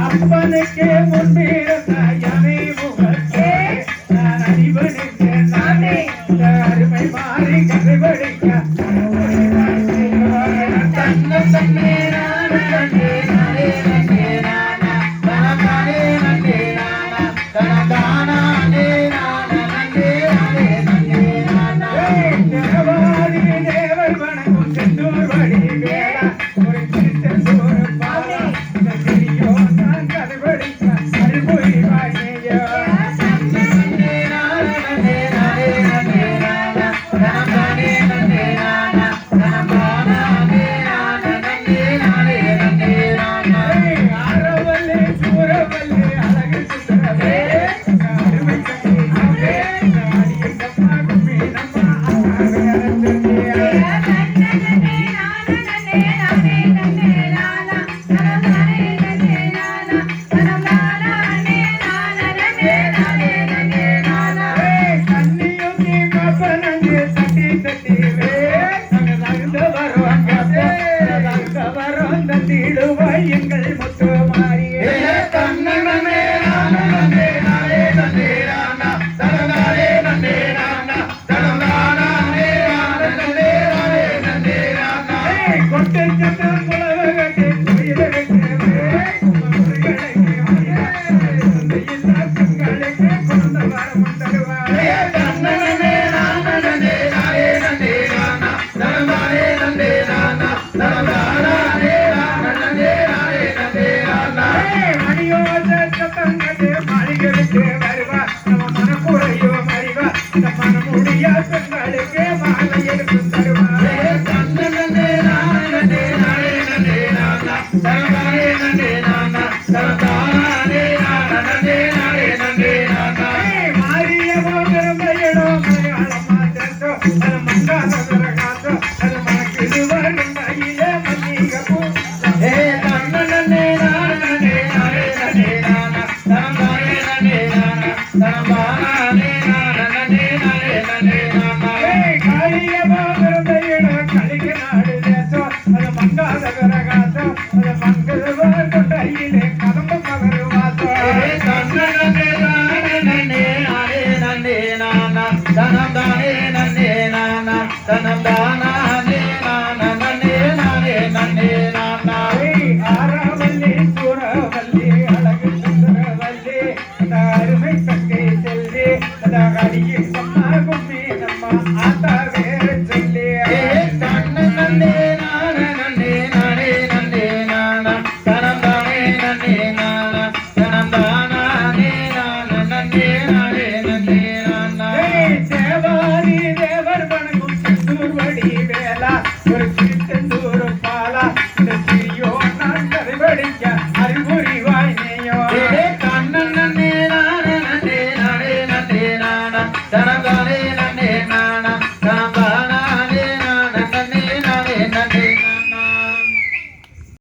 அப்பனுக்கே முன்பிருந்த யானை முகத்தே நான் அறிவனுக்கு நானே அருமை மாறி கருவடிக்க தன்ன தன்னே நானே நன்னே நானே நன்னே நானா தனதானே நன்னே நானா தனதானே நானா நன்னே நானே நன்னே நானா தேவாதி தேவர் வணங்கும் செந்தூர் வழி வேடா ஒரு சித்த சோறு பாலா தெரியும் எங்கள் முத்து மாறியே தன்னே நானே நானே நன்னே நானா தனதானே நன்னே நானா தனதானே நானே நானே நன்னே நானா கொட்டை சட்ட குலவகை கோயில வைக்கவே முருகனுக்கு சந்தையில் நாட்களுக்கு கொண்ட வரம் தருவாரே தன்னே நானே நானே நன்னே நானா தனதானே நன்னே நானா தனதானே தங்கதே மாளிகைக்கு வருவா நம்ம மனக்குறையோ மறிவா இந்த மனமுடியா பெண்களுக்கு மாலை எடுத்து தருவாரே தன்னே நானே நானே நன்னே நானா தனதானே நன்னே நானா தனதானே நானே நானே நன்னே நானா மாறிய மோகரமையடோ மலையாளம் மாற்றோ அது மங்காத வரகாத்தோ அது மனக்கு வரும் கையிலே மல்லிகப்பூ தன்னே நானே நானே நன்னே நானா தனம் தானே